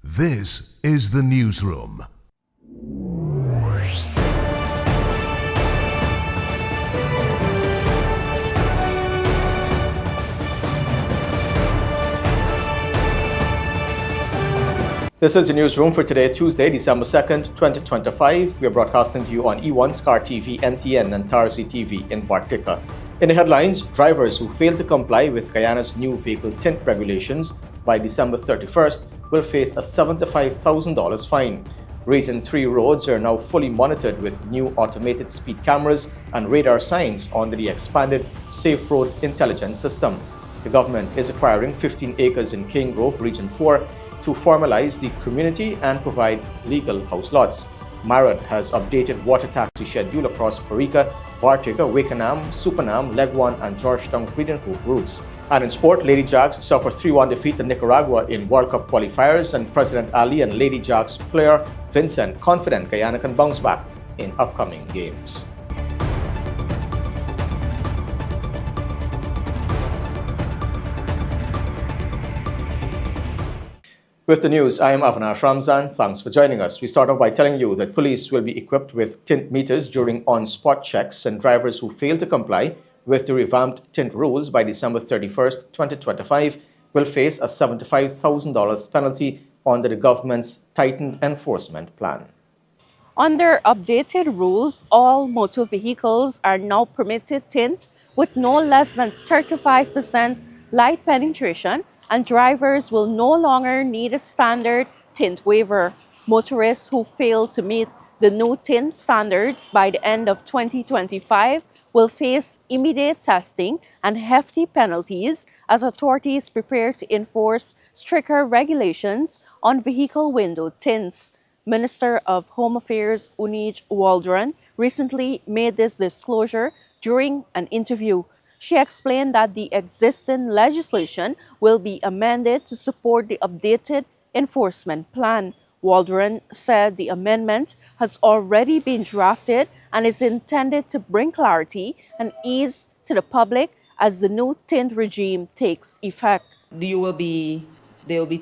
This is the newsroom. This is the newsroom for today, Tuesday, December 2nd, 2025. We are broadcasting to you on E1 SKAR TV, NTN, and TARZEE TV in Bartica. In the headlines, drivers who fail to comply with Guyana's new vehicle tint regulations by December 31st will face a $75,000 fine. Region 3 roads are now fully monitored with new automated speed cameras and radar signs under the expanded Safe Road Intelligence System. The government is acquiring 15 acres in Cane Grove, Region 4, to formalize the community and provide legal house lots. MARAD has updated water taxi schedule across Parika, Bartica, Wakenaam, Supenaam, Leguan, and Georgetown Vreed-en-Hoop routes. And in sport, Lady Jags suffered 3-1 defeat to Nicaragua in World Cup Qualifiers, and President Ali and Lady Jags player Vincent confident Guyana can bounce back in upcoming games. With the news, I am Avinash Ramzan. Thanks for joining us. We start off by telling you that police will be equipped with tint meters during on-spot checks, and drivers who fail to comply with the revamped tint rules by December 31st, 2025 will face a $75,000 penalty under the government's tightened enforcement plan. Under updated rules, all motor vehicles are now permitted tint with no less than 35% light penetration, and drivers will no longer need a standard tint waiver. Motorists who fail to meet the new tint standards by the end of 2025 will face immediate testing and hefty penalties as authorities prepare to enforce stricter regulations on vehicle window tints. Minister of Home Affairs Unij Waldron recently made this disclosure during an interview. She explained that the existing legislation will be amended to support the updated enforcement plan. Waldron said the amendment has already been drafted and is intended to bring clarity and ease to the public as the new tint regime takes effect. There will be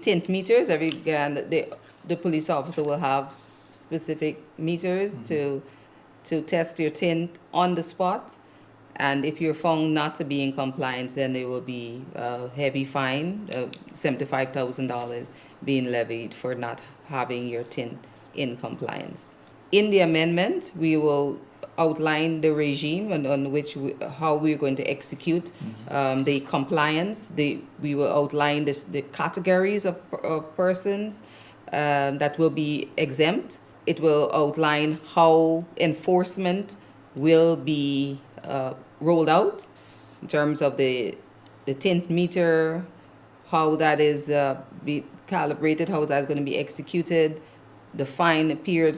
tint meters. The police officer will have specific meters to test your tint on the spot. And if you're found not to be in compliance, then there will be a heavy fine, $75,000 being levied for not having your tint in compliance. In the amendment, we will outline the regime and on which how we're going to execute the compliance. We will outline the categories of persons that will be exempt. It will outline how enforcement will be rolled out in terms of the tint meter, how that is be calibrated, how that's going to be executed, the fine period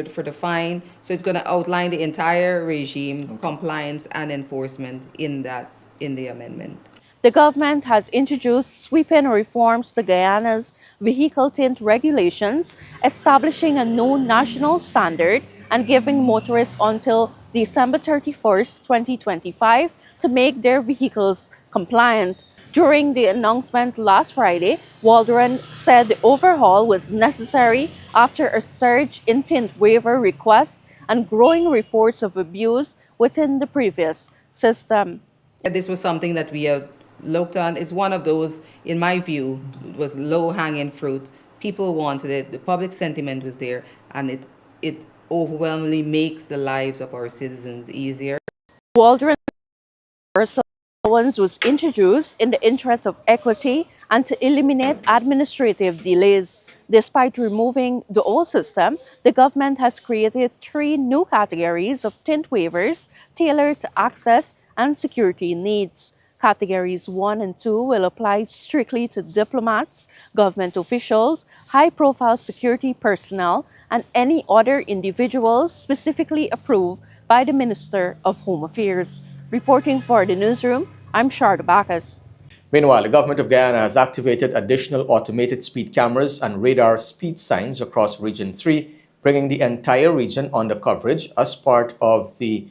for the fine. So it's going to outline the entire regime, compliance and enforcement in the amendment. The government has introduced sweeping reforms to Guyana's vehicle tint regulations, establishing a new national standard and giving motorists until December 31st, 2025 to make their vehicles compliant. During the announcement last Friday, Waldron said the overhaul was necessary after a surge in tint waiver requests and growing reports of abuse within the previous system. This was something that we have looked on. It's one of those, in my view, was low-hanging fruit. People wanted it, the public sentiment was there, and it overwhelmingly makes the lives of our citizens easier. Waldron's allowance was introduced in the interest of equity and to eliminate administrative delays. Despite removing the old system, the government has created 3 new categories of tint waivers tailored to access and security needs. Categories 1 and 2 will apply strictly to diplomats, government officials, high-profile security personnel, and any other individuals specifically approved by the Minister of Home Affairs. Reporting for the newsroom, I'm Sharda Bacchus. Meanwhile, the government of Guyana has activated additional automated speed cameras and radar speed signs across Region 3, bringing the entire region under coverage as part of the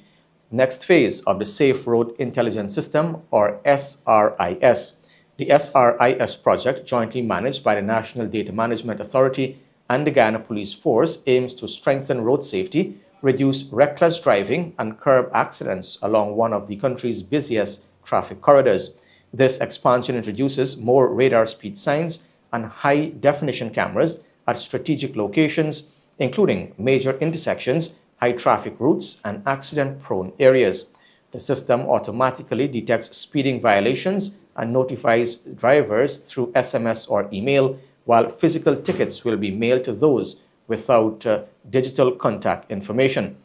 next phase of the Safe Road Intelligence System, or SRIS. The SRIS project, jointly managed by the National Data Management Authority and the Guyana Police Force, aims to strengthen road safety, reduce reckless driving, and curb accidents along one of the country's busiest traffic corridors. This expansion introduces more radar speed signs and high-definition cameras at strategic locations, including major intersections, high-traffic routes, and accident-prone areas. The system automatically detects speeding violations and notifies drivers through SMS or email, while physical tickets will be mailed to those without digital contact information.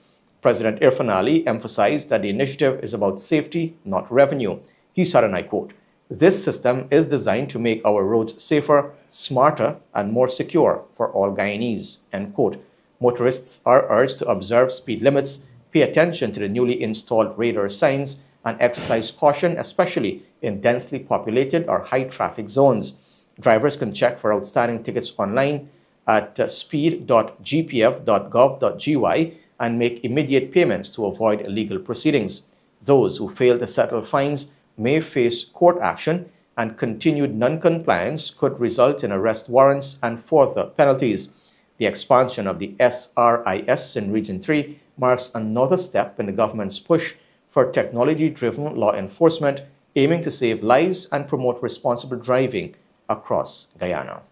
President Irfan Ali emphasized that the initiative is about safety, not revenue. He said, and I quote, "This system is designed to make our roads safer, smarter, and more secure for all Guyanese," end quote. Motorists are urged to observe speed limits, pay attention to the newly installed radar signs, and exercise caution, especially in densely populated or high-traffic zones. Drivers can check for outstanding tickets online at speed.gpf.gov.gy and make immediate payments to avoid illegal proceedings. Those who fail to settle fines may face court action, and continued non-compliance could result in arrest warrants and further penalties. The expansion of the SRIS in Region 3 marks another step in the government's push for technology-driven law enforcement, aiming to save lives and promote responsible driving across Guyana.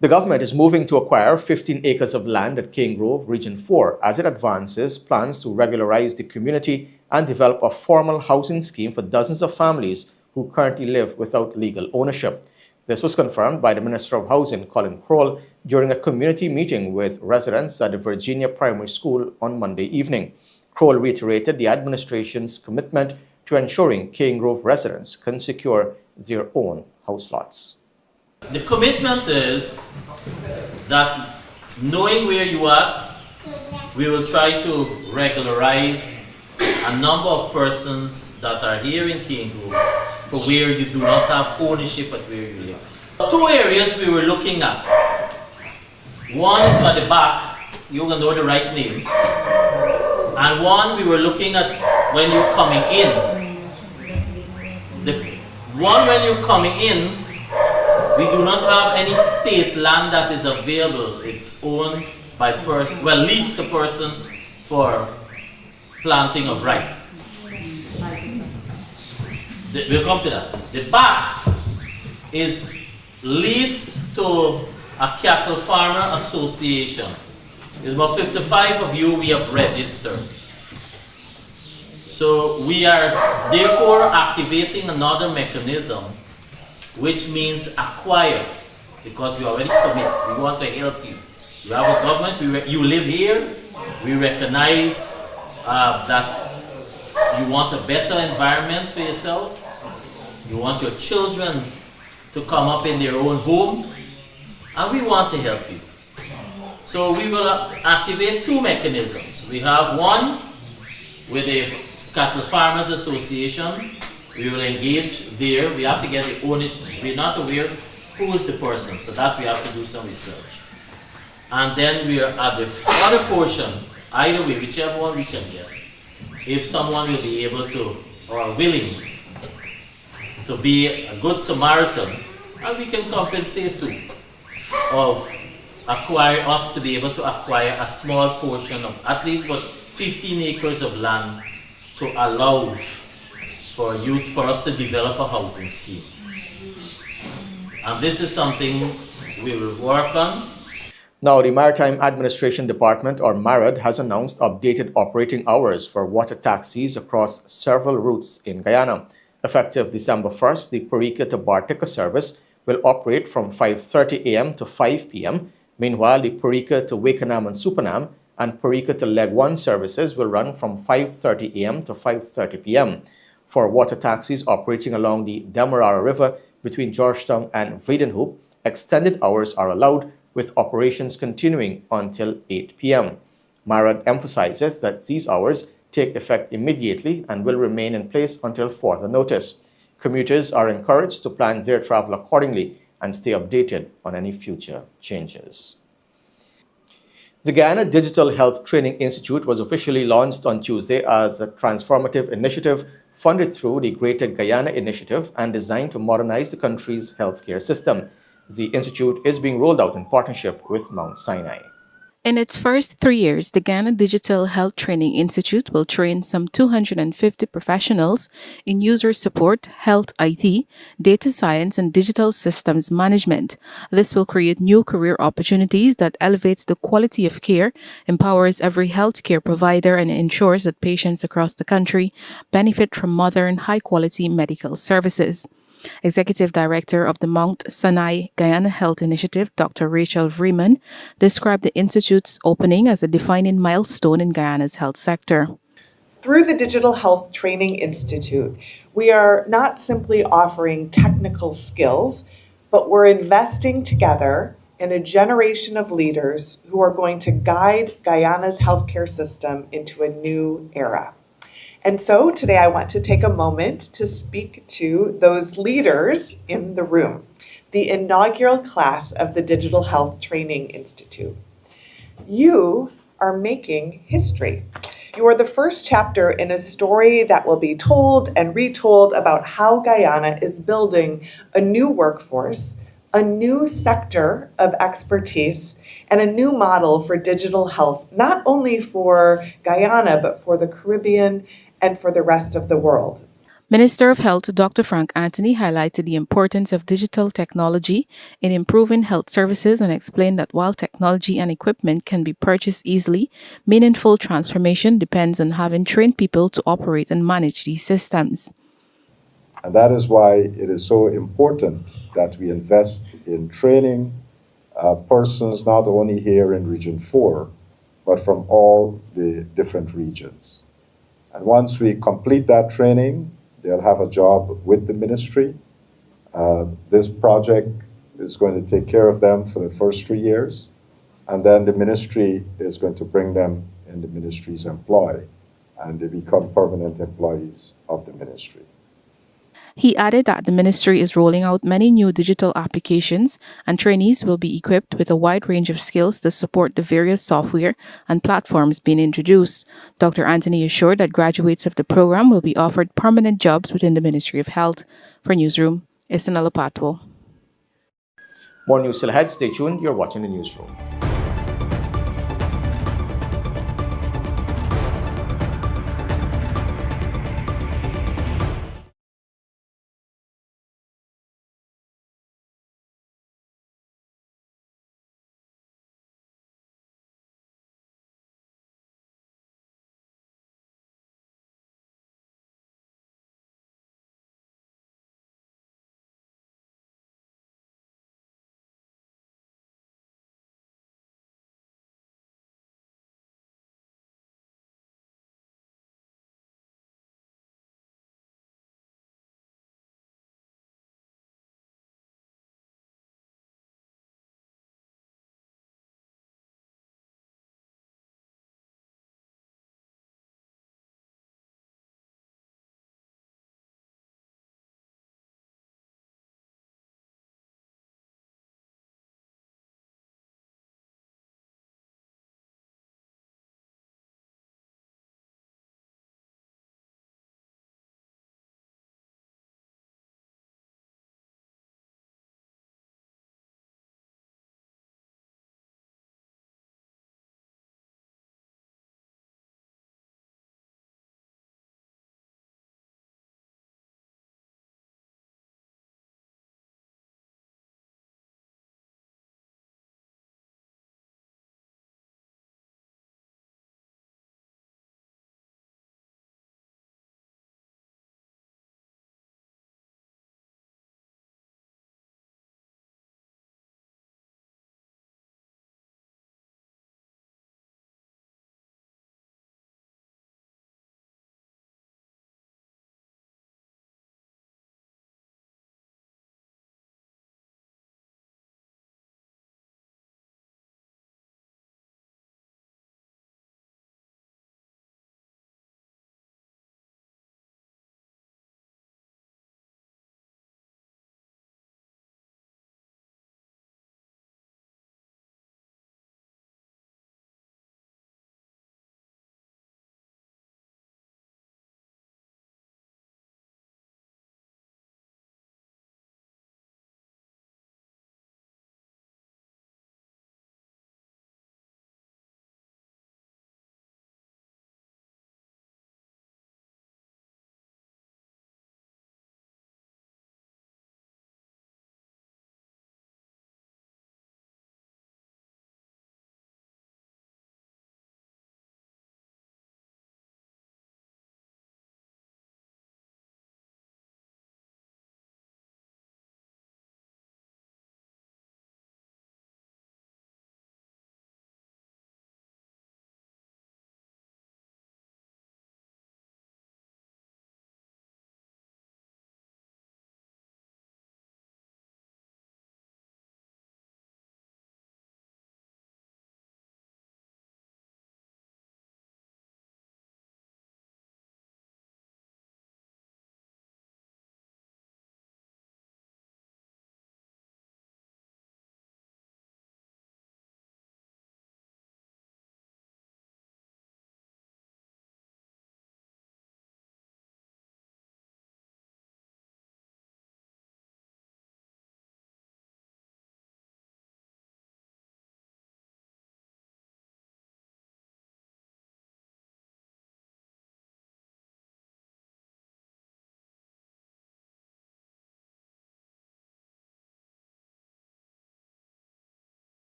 The government is moving to acquire 15 acres of land at Cane Grove, Region 4, as it advances plans to regularize the community and develop a formal housing scheme for dozens of families who currently live without legal ownership. This was confirmed by the Minister of Housing, Colin Crowell, during a community meeting with residents at the Virginia Primary School on Monday evening. Crowell reiterated the administration's commitment to ensuring Cane Grove residents can secure their own house lots. The commitment is that knowing where you are, we will try to regularize a number of persons that are here in Cane Grove for where you do not have ownership at where you live. Two areas we were looking at. One is at the back, you will know the right name. And one we were looking at when you're coming in. The one when you're coming in, we do not have any state land that is available. It's owned by leased to persons for planting of rice. We'll come to that. The back is leased to a cattle farmer association. There's about 55 of you we have registered. So we are therefore activating another mechanism, which means acquire, because we already commit. We want to help you. You have a government, you live here, we recognize that you want a better environment for yourself, you want your children to come up in their own home, and we want to help you. So we will activate two mechanisms. We have one with the Cattle Farmers Association. We will engage there. We have to get the owner. We're not aware who is the person, so that we have to do some research. And then we are at the other portion, either way, whichever one we can get. If someone will be able to, or willing to be a good Samaritan, and we can compensate too, of us to be able to acquire a small portion of at least about 15 acres of land to allow for us to develop a housing scheme. And this is something we will work on. Now, the Maritime Administration Department, or MARAD, has announced updated operating hours for water taxis across several routes in Guyana. Effective December 1st, the Parika to Bartica service will operate from 5:30 a.m. to 5 p.m. Meanwhile, the Parika to Wakenaam and Supenaam and Parika to Leguan services will run from 5:30 a.m. to 5:30 p.m. For water taxis operating along the Demerara River between Georgetown and Vreed-en-Hoop, extended hours are allowed, with operations continuing until 8 p.m. MARAD emphasizes that these hours take effect immediately and will remain in place until further notice. Commuters are encouraged to plan their travel accordingly and stay updated on any future changes. The Guyana Digital Health Training Institute was officially launched on Tuesday as a transformative initiative funded through the Greater Guyana Initiative and designed to modernize the country's healthcare system. The institute is being rolled out in partnership with Mount Sinai. In its first 3 years, the Ghana Digital Health Training Institute will train some 250 professionals in user support, health IT, data science, and digital systems management. This will create new career opportunities that elevates the quality of care, empowers every healthcare provider, and ensures that patients across the country benefit from modern, high-quality medical services. Executive Director of the Mount Sinai Guyana Health Initiative, Dr. Rachel Vreeman, described the Institute's opening as a defining milestone in Guyana's health sector. Through the Digital Health Training Institute, we are not simply offering technical skills, but we're investing together in a generation of leaders who are going to guide Guyana's healthcare system into a new era. And so today I want to take a moment to speak to those leaders in the room, the inaugural class of the Digital Health Training Institute. You are making history. You are the first chapter in a story that will be told and retold about how Guyana is building a new workforce, a new sector of expertise, and a new model for digital health, not only for Guyana, but for the Caribbean and for the rest of the world. Minister of Health Dr. Frank Anthony highlighted the importance of digital technology in improving health services and explained that while technology and equipment can be purchased easily, meaningful transformation depends on having trained people to operate and manage these systems. And that is why it is so important that we invest in training persons not only here in Region 4, but from all the different regions. And once we complete that training, they'll have a job with the ministry. This project is going to take care of them for the first 3 years, and then the ministry is going to bring them in the ministry's employ, and they become permanent employees of the ministry. He added that the ministry is rolling out many new digital applications and trainees will be equipped with a wide range of skills to support the various software and platforms being introduced. Dr. Anthony assured that graduates of the program will be offered permanent jobs within the Ministry of Health. For Newsroom, Isanella Patwo. More news still ahead. Stay tuned. You're watching the Newsroom.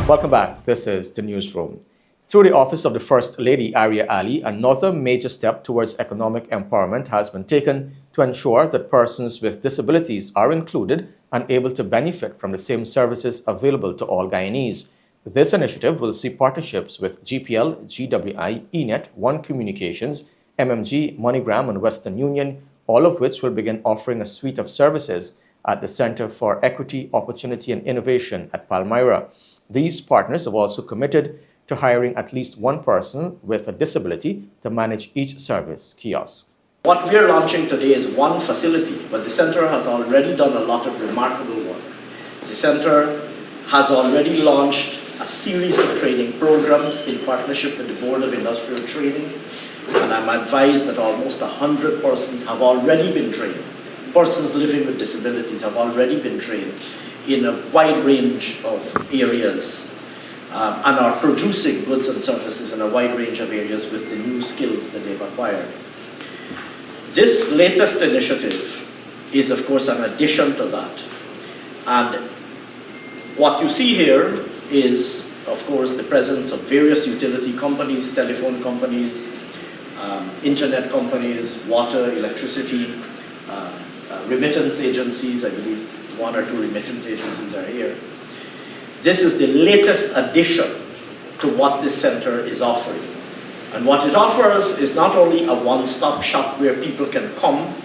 Welcome back. This is the newsroom. Through the Office of the First Lady, Arya Ali, another major step towards economic empowerment has been taken to ensure that persons with disabilities are included and able to benefit from the same services available to all Guyanese. This initiative will see partnerships with GPL, GWI, ENET, One Communications, MMG, MoneyGram, and Western Union, all of which will begin offering a suite of services at the Center for Equity, Opportunity and Innovation at Palmyra. These partners have also committed to hiring at least one person with a disability to manage each service kiosk. What we're launching today is one facility, but the center has already done a lot of remarkable work. The center has already launched a series of training programs in partnership with the Board of Industrial Training, and I'm advised that almost 100 persons have already been trained. Persons living with disabilities have already been trained in a wide range of areas and are producing goods and services in a wide range of areas with the new skills that they've acquired. This latest initiative is, of course, an addition to that. And what you see here is, of course, the presence of various utility companies, telephone companies, internet companies, water, electricity, remittance agencies. I believe one or two remittance agencies are here. This is the latest addition to what this center is offering. And what it offers is not only a one-stop shop where people can come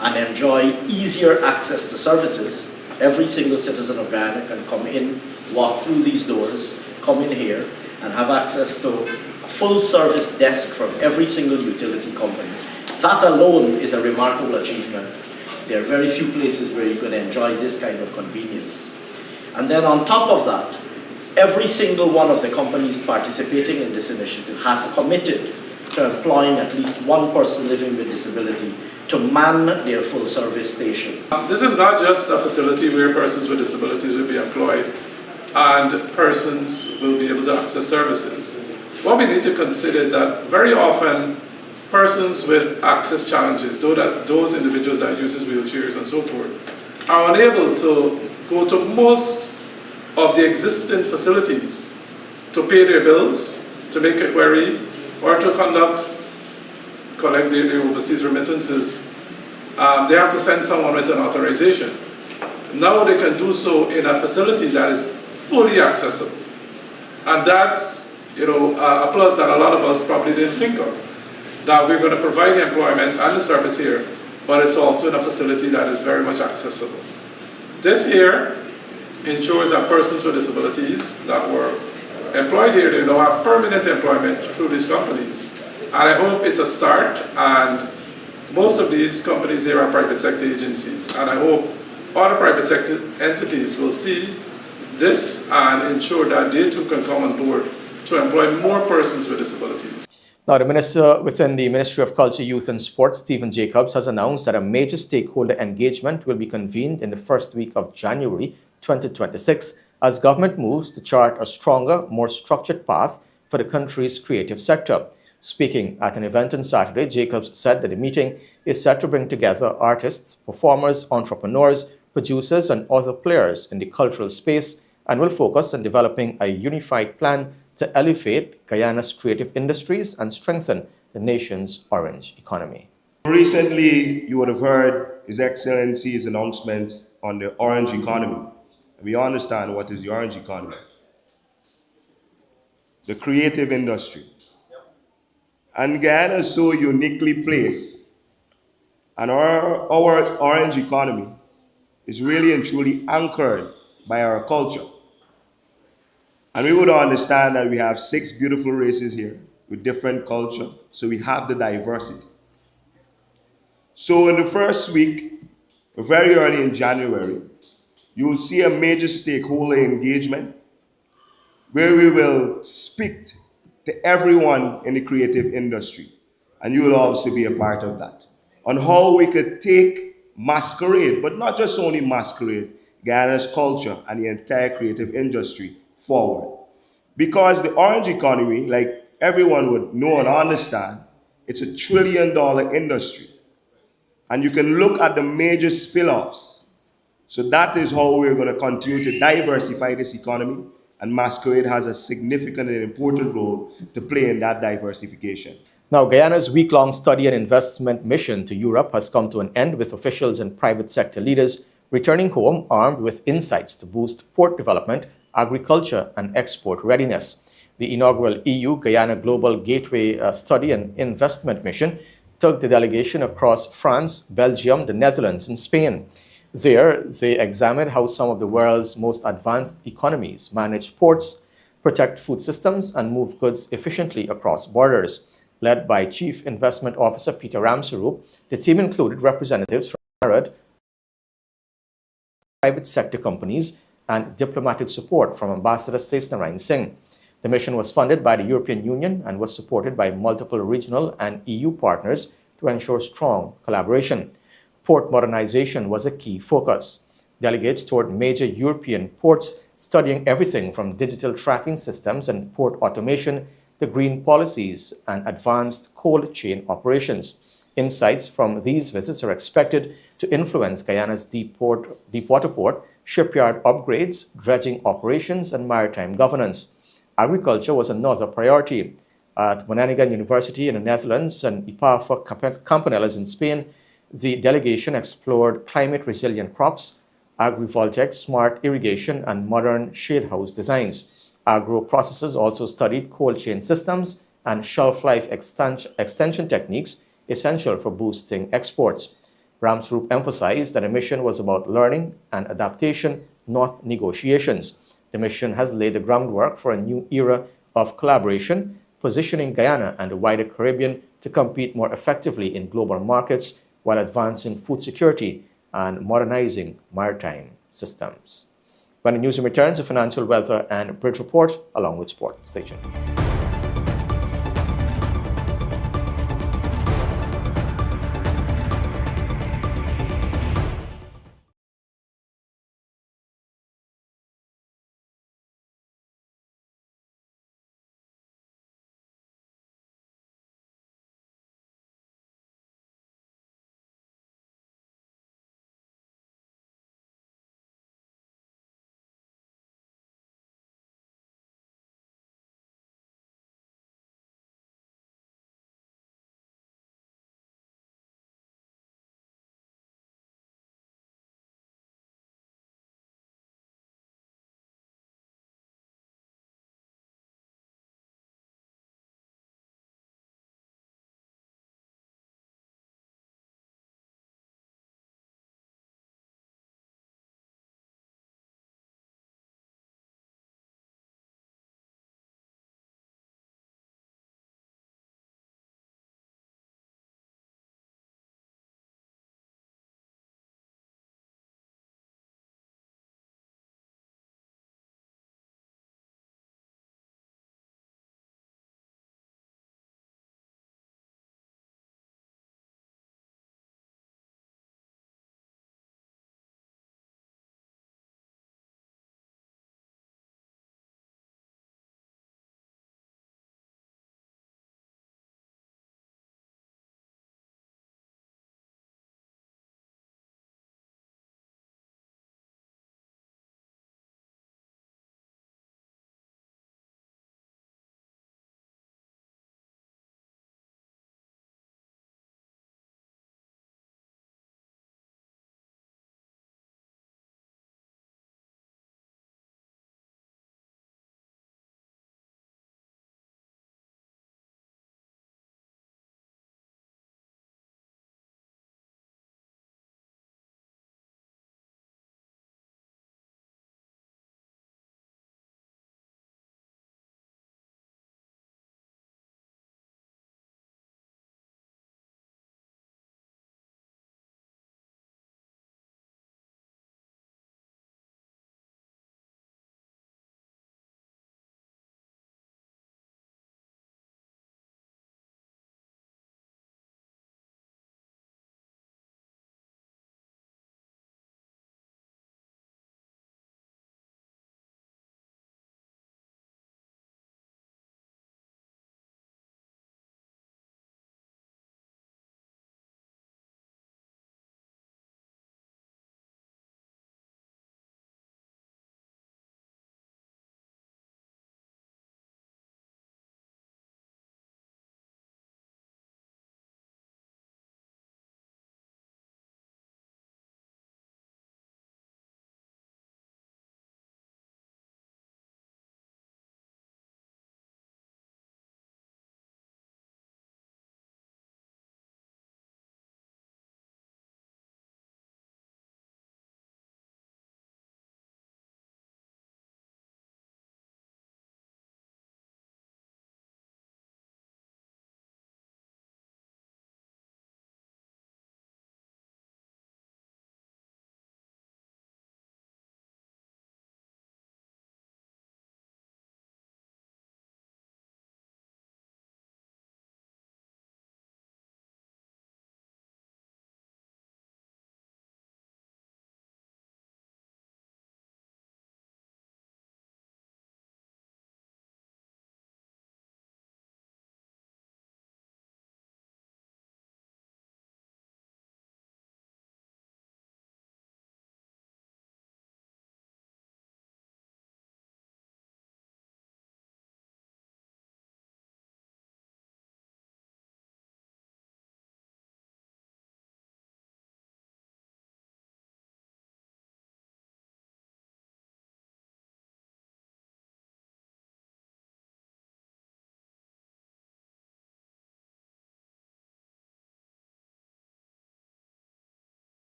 and enjoy easier access to services. Every single citizen of Guyana can come in, walk through these doors, come in here, and have access to a full-service desk from every single utility company. That alone is a remarkable achievement. There are very few places where you can enjoy this kind of convenience. And then on top of that, every single one of the companies participating in this initiative has committed to employing at least one person living with disability to man their full service station. This is not just a facility where persons with disabilities will be employed and persons will be able to access services. What we need to consider is that very often persons with access challenges, those individuals that uses wheelchairs and so forth, are unable to go to most of the existing facilities to pay their bills, to make a query, or to collect their overseas remittances. They have to send someone with an authorization. Now they can do so in a facility that is fully accessible. And that's a plus that a lot of us probably didn't think of. That we're going to provide the employment and the service here, but it's also in a facility that is very much accessible. This here ensures that persons with disabilities that were employed here, they now have permanent employment through these companies. And I hope it's a start, and most of these companies here are private sector agencies, and I hope other private sector entities will see this and ensure that they too can come on board to employ more persons with disabilities. Now, the minister within the Ministry of Culture, Youth and Sports, Stephen Jacobs, has announced that a major stakeholder engagement will be convened in the first week of January 2026 as government moves to chart a stronger, more structured path for the country's creative sector. Speaking at an event on Saturday, Jacobs said that the meeting is set to bring together artists, performers, entrepreneurs, producers, and other players in the cultural space and will focus on developing a unified plan to elevate Guyana's creative industries and strengthen the nation's orange economy. Recently, you would have heard His Excellency's announcement on the orange economy. We understand what is the orange economy. The creative industry. And Guyana is so uniquely placed, and our orange economy is really and truly anchored by our culture. And we would understand that we have 6 beautiful races here with different culture, so we have the diversity. So in the first week, very early in January, you will see a major stakeholder engagement where we will speak to everyone in the creative industry, and you will also be a part of that, on how we could take masquerade, but not just only masquerade, Guyana's culture and the entire creative industry forward. Because the orange economy, like everyone would know and understand, it's a $1 trillion industry. And you can look at the major spill-offs. So that is how we're going to continue to diversify this economy and masquerade has a significant and important role to play in that diversification. Now, Guyana's week-long study and investment mission to Europe has come to an end, with officials and private sector leaders returning home armed with insights to boost port development, agriculture, and export readiness. The inaugural EU-Guyana Global Gateway Study and Investment Mission took the delegation across France, Belgium, the Netherlands, and Spain. There, they examined how some of the world's most advanced economies manage ports, protect food systems, and move goods efficiently across borders. Led by Chief Investment Officer Peter Ramsaroop, the team included representatives from Arad, private sector companies, and diplomatic support from Ambassador Sesnarain Singh. The mission was funded by the European Union and was supported by multiple regional and EU partners to ensure strong collaboration. Port modernization was a key focus. Delegates toured major European ports, studying everything from digital tracking systems and port automation to green policies and advanced cold chain operations. Insights from these visits are expected to influence Guyana's deepwater port, shipyard upgrades, dredging operations, and maritime governance. Agriculture was another priority. At Wagenaam University in the Netherlands and IPAFA Campanellas in Spain, the delegation explored climate-resilient crops, agrivoltaic, smart irrigation, and modern shade house designs. Agro-processors also studied cold chain systems and shelf-life extension techniques essential for boosting exports. Ramsaroop emphasized that the mission was about learning and adaptation, not negotiations. The mission has laid the groundwork for a new era of collaboration, positioning Guyana and the wider Caribbean to compete more effectively in global markets while advancing food security and modernizing maritime systems. When the newsroom returns, a financial, weather, and bridge report along with sport. Stay tuned.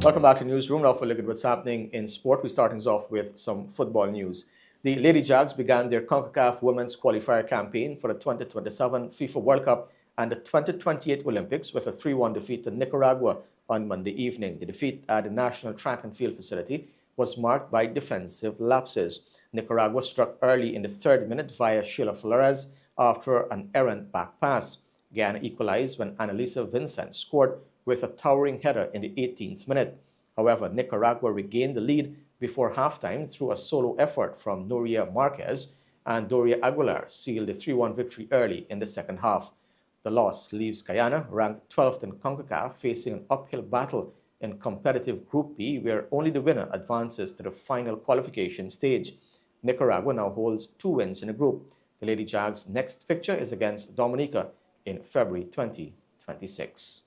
Welcome back to Newsroom. Now for a look at what's happening in sport. We're starting us off with some football news. The Lady Jags began their CONCACAF Women's Qualifier campaign for the 2027 FIFA World Cup and the 2028 Olympics with a 3-1 defeat to Nicaragua on Monday evening. The defeat at the National Track and Field facility was marked by defensive lapses. Nicaragua struck early in the 3rd minute via Sheila Flores after an errant back pass. Guyana equalized when Annalisa Vincent scored with a towering header in the 18th minute. However, Nicaragua regained the lead before halftime through a solo effort from Nuria Marquez, and Doria Aguilar sealed the 3-1 victory early in the second half. The loss leaves Guyana, ranked 12th in CONCACAF, facing an uphill battle in competitive Group B, where only the winner advances to the final qualification stage. Nicaragua now holds 2 wins in the group. The Lady Jags' next fixture is against Dominica in February 2026.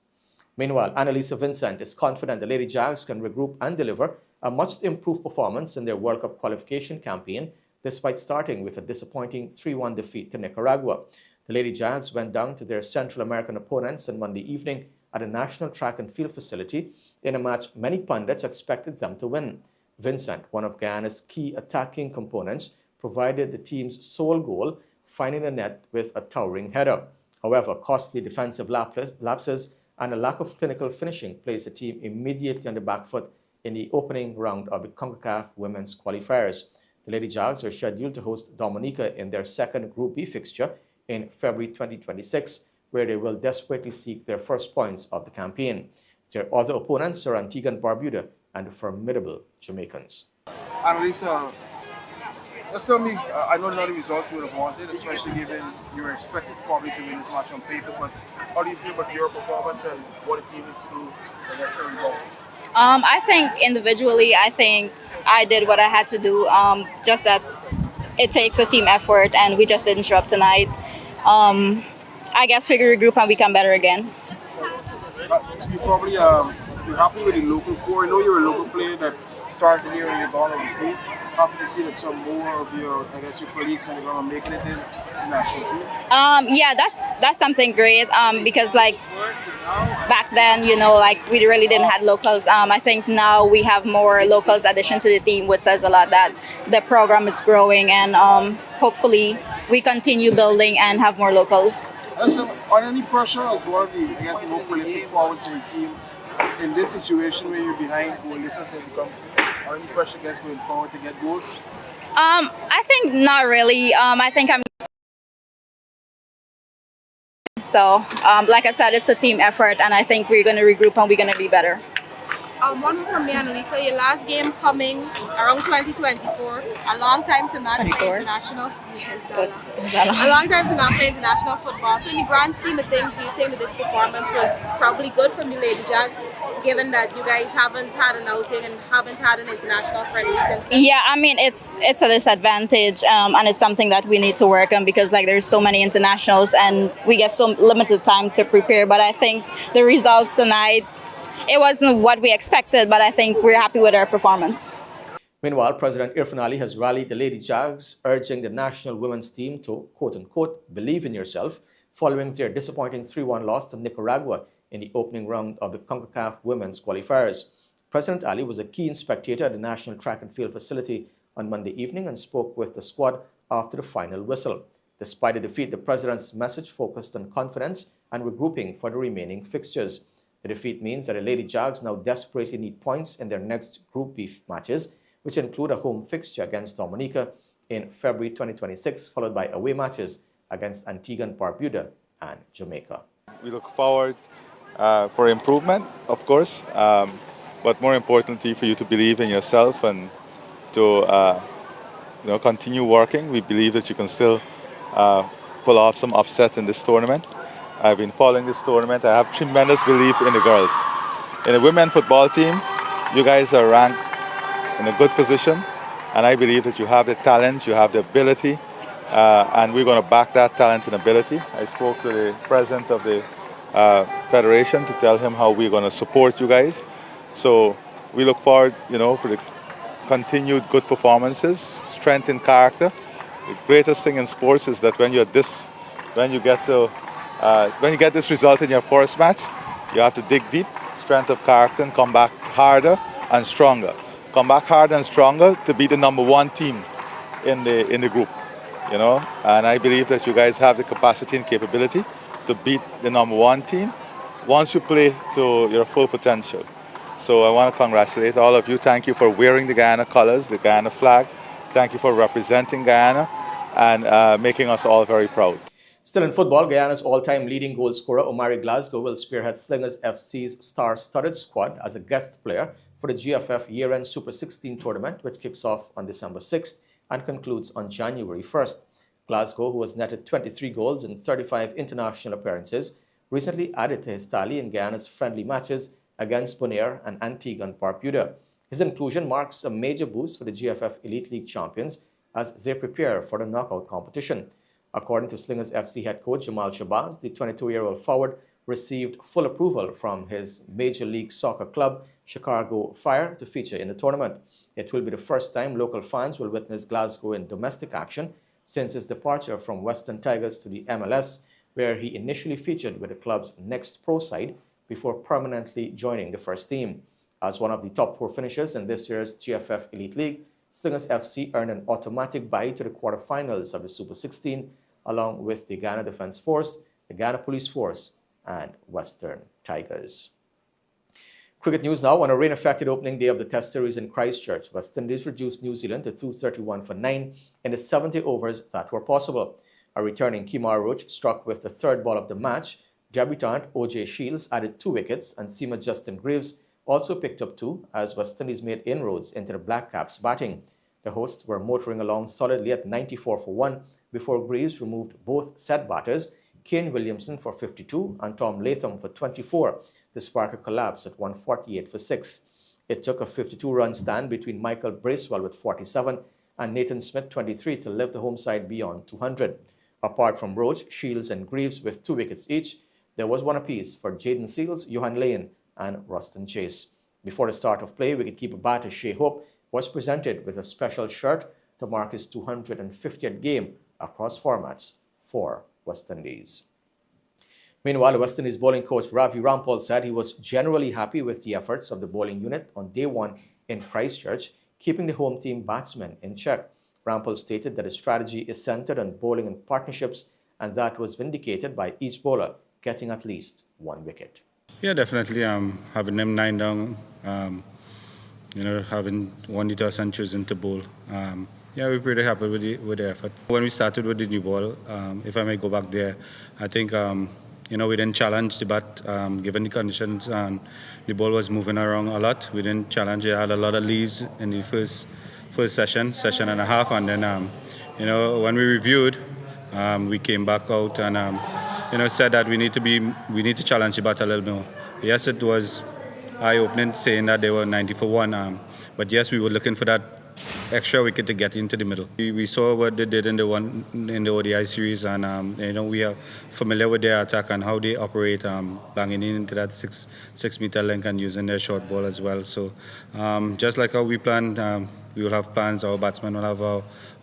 Meanwhile, Annalisa Vincent is confident the Lady Jags can regroup and deliver a much improved performance in their World Cup qualification campaign, despite starting with a disappointing 3-1 defeat to Nicaragua. The Lady Jags went down to their Central American opponents on Monday evening at a National Track and Field facility in a match many pundits expected them to win. Vincent, one of Guyana's key attacking components, provided the team's sole goal, finding the net with a towering header. However, costly defensive lapses and a lack of clinical finishing placed the team immediately on the back foot in the opening round of the CONCACAF Women's Qualifiers. The Lady Jags are scheduled to host Dominica in their second Group B fixture in February 2026, where they will desperately seek their first points of the campaign. Their other opponents are Antigua and Barbuda and the formidable Jamaicans. Annalisa, let's tell me, I know not the result you would have wanted, especially given you were expected probably to win this match on paper, but how do you feel about your performance and what the team needs to do against the result? I think individually, I think I did what I had to do, just that it takes a team effort and we just didn't show up tonight. I guess we regroup and become better again. You probably, you're happy with the local core. I know you're a local player that started here and you're gone overseas. Happy to see that some more of your, I guess, your colleagues and you're making it in. national team? Yeah, that's something great. Because like back then, you know, like we really didn't have locals. I think now we have more locals addition to the team, which says a lot that the program is growing, and hopefully we continue building and have more locals. Listen, on any pressure as one of the, I guess, the more prolific forwards in the team, in this situation where you're behind goal difference has become key, or any pressure gets going forward to get goals? I think not really. I think I'm. So, like I said, it's a team effort, and I think we're going to regroup and we're going to be better. One more from me, Annalisa. Your last game coming around 2024. A long time to not play international. A long time to not play international football. So in the grand scheme of things, do you think that this performance was probably good from the Lady Jags, given that you guys haven't had an outing and haven't had an international friendly since then? Yeah, I mean it's a disadvantage, and it's something that we need to work on because like there's so many internationals and we get so limited time to prepare. But I think the results tonight, it wasn't what we expected, but I think we're happy with our performance. Meanwhile, President Irfan Ali has rallied the Lady Jags, urging the national women's team to, quote-unquote, believe in yourself, following their disappointing 3-1 loss to Nicaragua in the opening round of the CONCACAF Women's Qualifiers. President Ali was a keen spectator at the National Track and Field facility on Monday evening and spoke with the squad after the final whistle. Despite the defeat, the president's message focused on confidence and regrouping for the remaining fixtures. The defeat means that the Lady Jags now desperately need points in their next Group B matches, which include a home fixture against Dominica in February 2026, followed by away matches against Antigua and Barbuda and Jamaica. We look forward for improvement, of course, but more importantly for you to believe in yourself and to continue working. We believe that you can still pull off some upsets in this tournament. I've been following this tournament. I have tremendous belief in the girls. In the women football team, you guys are ranked in a good position, and I believe that you have the talent, you have the ability, and we're going to back that talent and ability. I spoke to the president of the federation to tell him how we're going to support you guys. So we look forward, for the continued good performances, strength in character. The greatest thing in sports is that when you get this result in your first match, you have to dig deep, strength of character, and come back harder and stronger. Come back harder and stronger to be the number one team in the group, And I believe that you guys have the capacity and capability to beat the number one team once you play to your full potential. So I want to congratulate all of you. Thank you for wearing the Guyana colors, the Guyana flag. Thank you for representing Guyana and making us all very proud. Still in football, Guyana's all-time leading goal scorer Omari Glasgow will spearhead Slingers FC's star-studded squad as a guest player for the GFF year-end Super 16 tournament, which kicks off on December 6th and concludes on January 1st. Glasgow, who has netted 23 goals in 35 international appearances, recently added to his tally in Guyana's friendly matches against Bonaire and Antigua and Barbuda. His inclusion marks a major boost for the GFF Elite League champions as they prepare for the knockout competition. According to Slingers FC head coach Jamal Shabazz, the 22-year-old forward received full approval from his Major League Soccer club, Chicago Fire, to feature in the tournament. It will be the first time local fans will witness Glasgow in domestic action since his departure from Western Tigers to the MLS, where he initially featured with the club's next pro side before permanently joining the first team. As one of the top 4 finishers in this year's GFF Elite League, Slingers FC earned an automatic bye to the quarterfinals of the Super 16, along with the Guyana Defence Force, the Guyana Police Force, and Western Tigers. Cricket news now. On a rain-affected opening day of the Test Series in Christchurch, West Indies reduced New Zealand to 231 for 9 in the 70 overs that were possible. A returning Kemar Roach struck with the third ball of the match. Debutant O.J. Shields added 2 wickets, and seamer Justin Greaves also picked up 2 as West Indies made inroads into the Black Caps' batting. The hosts were motoring along solidly at 94 for 1 before Greaves removed both set batters, Kane Williamson for 52 and Tom Latham for 24, to spark a collapse at 148 for 6. It took a 52-run stand between Michael Bracewell with 47 and Nathan Smith 23 to lift the home side beyond 200. Apart from Roach, Shields and Greaves with 2 wickets each, there was one apiece for Jaden Seals, Johan Lane and Ruston Chase. Before the start of play, wicketkeeper batter Shea Hope was presented with a special shirt to mark his 250th game across formats for West Indies. Meanwhile, the West Indies bowling coach Ravi Rampal said he was generally happy with the efforts of the bowling unit on day one in Christchurch, keeping the home team batsmen in check. Rampal stated that his strategy is centered on bowling in partnerships, and that was vindicated by each bowler getting at least one wicket. Yeah, definitely. Having them 9 down, having won the toss and choosing to bowl. We're pretty happy with the effort. When we started with the new ball, if I may go back there, I think we didn't challenge the bat given the conditions, and the ball was moving around a lot. We didn't challenge. We had a lot of leaves in the first session and a half, and then when we reviewed, we came back out and said that we need to challenge the bat a little more. Yes, it was eye-opening saying that they were 90 for 1, but yes, we were looking for that extra wicket to get into the middle. We saw what they did in the ODI series, and we are familiar with their attack and how they operate, banging into that six meter length and using their short ball as well. So just like how we planned, we will have plans. Our batsmen will have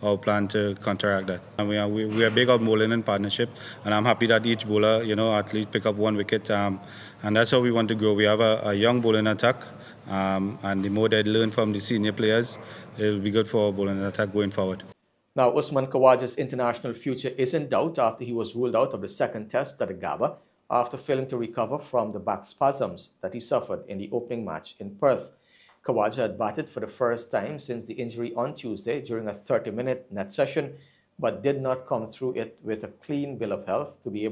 our plan to counteract that. And we are big on bowling in partnership, and I'm happy that each bowler, at least pick up one wicket, and that's how we want to grow. We have a young bowling attack, and the more they learn from the senior players, it will be good for our bowling attack going forward. Now, Usman Khawaja's international future is in doubt after he was ruled out of the second test at the Gabba after failing to recover from the back spasms that he suffered in the opening match in Perth. Khawaja had batted for the first time since the injury on Tuesday during a 30-minute net session, but did not come through it with a clean bill of health to be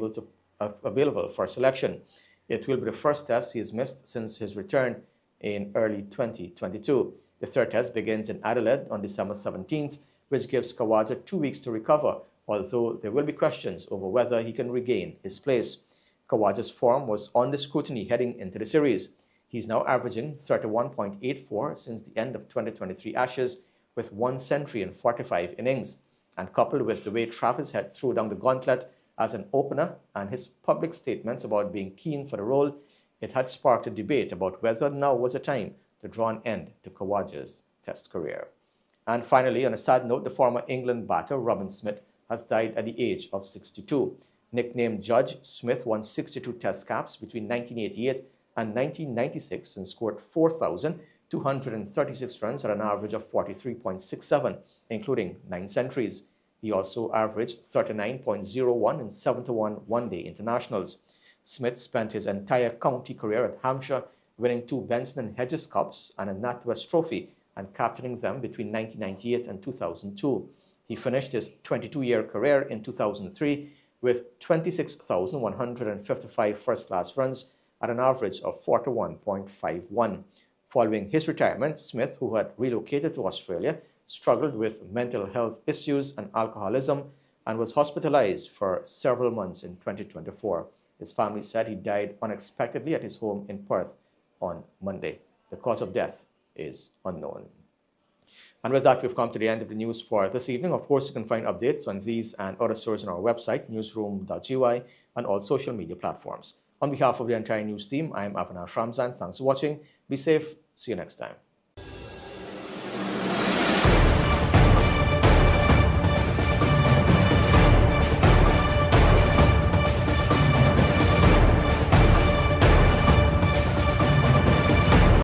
available for selection. It will be the first test he has missed since his return in early 2022. The third test begins in Adelaide on December 17th, which gives Khawaja 2 weeks to recover, although there will be questions over whether he can regain his place. Khawaja's form was under scrutiny heading into the series. He's now averaging 31.84 since the end of 2023 Ashes, with 1 century in 45 innings. And coupled with the way Travis Head threw down the gauntlet as an opener and his public statements about being keen for the role, it had sparked a debate about whether now was a time to draw an end to Khawaja's test career. And finally, on a sad note, the former England batter Robin Smith has died at the age of 62. Nicknamed Judge, Smith won 62 test caps between 1988 and 1996 and scored 4,236 runs at an average of 43.67, including 9 centuries. He also averaged 39.01 in 71 one-day internationals. Smith spent his entire county career at Hampshire, winning 2 Benson and Hedges Cups and a NatWest Trophy, and captaining them between 1998 and 2002. He finished his 22-year career in 2003 with 26,155 first-class runs at an average of 41.51. Following his retirement, Smith, who had relocated to Australia, struggled with mental health issues and alcoholism and was hospitalized for several months in 2024. His family said he died unexpectedly at his home in Perth on Monday. The cause of death is unknown. And with that, we've come to the end of the news for this evening. Of course, you can find updates on these and other stories on our website, newsroom.gy, and all social media platforms. On behalf of the entire news team, I am Avinash Ramzan. Thanks for watching. Be safe. See you next time.